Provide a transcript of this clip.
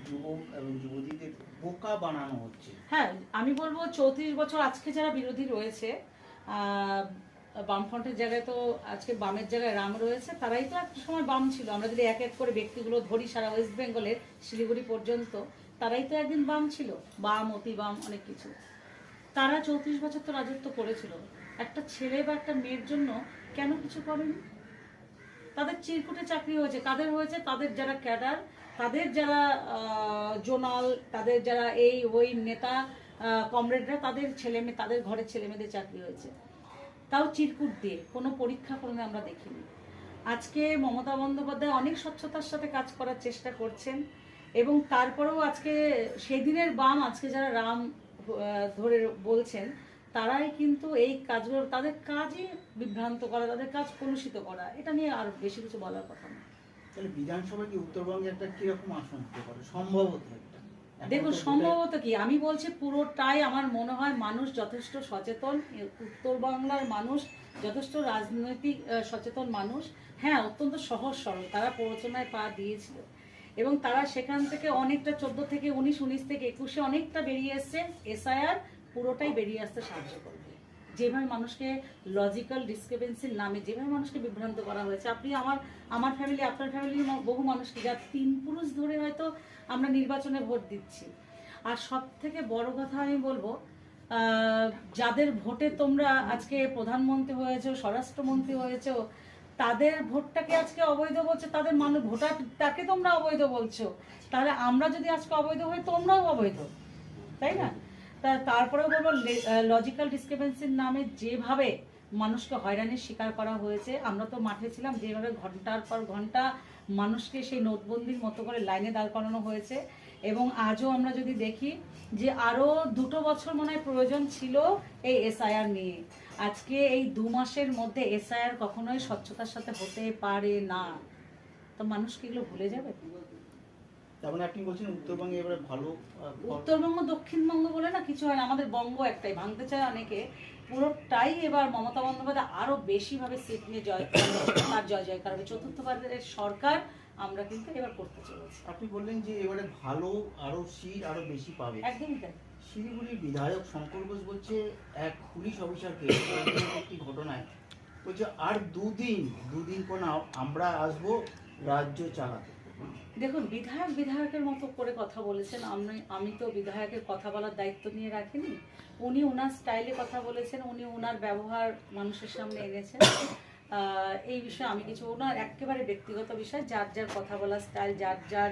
যুবক এবং যুবতীদের বোকা বানানো হচ্ছে। হ্যাঁ, আমি বলবো 34 বছর আজকে যারা বিরোধী রয়েছে, বামফ্রন্টের জায়গায় তো আজকে বামের জায়গায় রাম রয়েছে, তারাই তো একটা সময় বাম ছিল। আমরা যদি এক এক করে ব্যক্তিগুলো ধরি সারা ওয়েস্ট বেঙ্গলের শিলিগুড়ি পর্যন্ত, তারাই তো একদিন বাম ছিল, বাম অতি বাম অনেক কিছু। তারা 34 বছর তো রাজত্ব করেছিল। একটা ছেলে বা একটা মেয়ের জন্য কেন কিছু করেনি? তাদের চিরকুটে চাকরি হয়েছে। কাদের হয়েছে? তাদের যারা ক্যাডার, তাদের যারা জোনাল, তাদের যারা এই ওই নেতা কমরেডরা, তাদের ছেলে মেয়ে, তাদের ঘরের ছেলে মেয়েদের চাকরি হয়েছে, তাও চিরকুট দিয়ে, কোনো পরীক্ষা করে আমরা দেখিনি। আজকে মমতা বন্দ্যোপাধ্যায় অনেক স্বচ্ছতার সাথে কাজ করার চেষ্টা করছেন, এবং তারপরেও আজকে সেদিনের বাম, আজকে যারা রাম ধরে বলছেন, তারাই কিন্তু এই কাজগুলো, তাদের কাজই বিভ্রান্ত করা, তাদের কাজ কলুষিত করা। এটা নিয়ে আর বেশি কিছু বলার কথা না। তাহলে বিধানসভায় কি উত্তরবঙ্গে একটা কিরকম আসন হতে পারে সম্ভবত? দেখুন, সম্ভবত কি, আমি বলছি পুরোটাই আমার মনে হয় মানুষ যথেষ্ট সচেতন, উত্তর বাংলার মানুষ যথেষ্ট রাজনৈতিক সচেতন মানুষ। হ্যাঁ, অত্যন্ত সহজ সরল, তারা প্ররোচনায় পা দিয়েছিল, এবং তারা সেখান থেকে অনেকটা 14 থেকে 19, 19 থেকে 21-এ অনেকটা বেরিয়ে এসছে। এসআইআর পুরোটাই বেরিয়ে আসতে সাহায্য করবে। যেভাবে মানুষকে লজিক্যাল ডিসক্রিপেন্সির নামে যেভাবে মানুষকে বিভ্রান্ত করা হয়েছে, আপনি আমার ফ্যামিলি, আপনার ফ্যামিলির বহু মানুষকে, যা 3 পুরুষ ধরে হয়তো আমরা নির্বাচনে ভোট দিচ্ছি। আর সব থেকে বড় কথা আমি বলবো, যাদের ভোটে তোমরা আজকে প্রধানমন্ত্রী হয়েছো, স্বরাষ্ট্রমন্ত্রী হয়েছো, তাদের ভোটটাকে আজকে অবৈধ বলছে, তাদের মানুষ ভোটার, তাকে তোমরা অবৈধ বলছো। তাহলে আমরা যদি আজকে অবৈধ হই, তোমরাও অবৈধ, তাই না? তারপরেও বলবো, লজিক্যাল ডিসক্রিপেন্সির নামে যেভাবে মানুষকে হয়রানির শিকার করা হয়েছে, আমরা তো মাঠে ছিলাম, যেভাবে ঘন্টার পর ঘন্টা মানুষকে সেই নোটবন্দির মতো করে লাইনে দাঁড় করানো হয়েছে। এবং আজও আমরা যদি দেখি যে আরও 2 বছর মনে হয় প্রয়োজন ছিল এই এসআইআর নিয়ে। আজকে এই 2 মাসের মধ্যে এসআইআর কখনোই স্বচ্ছতার সাথে হতে পারে না। তো মানুষ কি এগুলো ভুলে যাবে? তারপরে আপনি বলছেন উত্তরবঙ্গে এবারে ভালো, উত্তরবঙ্গ দক্ষিণবঙ্গ বলে না কিছু হয় না, আমাদের বঙ্গ একটাই, ভাঙতে চায় অনেকে। পুরোটাই এবার মমতা বন্দ্যোপাধ্যায় আরো বেশিভাবে সিট নিয়ে তার জয় জয়কার হবে। চতুর্থবারের সরকার আমরা কিন্তু এবার করতে চলেছি। আপনি বললেন যে এবারে ভালো আরো সিট আরো বেশি পাবে, একদমই তাই। শিলিগুড়ির বিধায়ক শঙ্কর ঘোষ বলছে এক পুলিশ অফিসারকে একটি ঘটনায় বলছে আর দুদিন পর না আমরা আসবো রাজ্য চালাতে। দেখুন, বিধায়কের মতো করে কথা বলেছেন। আমি তো বিধায়কের কথা বলার দায়িত্ব নিয়ে রাখিনি। উনি ওনার স্টাইলে কথা বলেছেন, উনি ওনার ব্যবহার মানুষের সামনে এনেছেন। এই বিষয়ে আমি কিছু, ওনার একেবারে ব্যক্তিগত বিষয়, যার যার কথা বলার স্টাইল, যার যার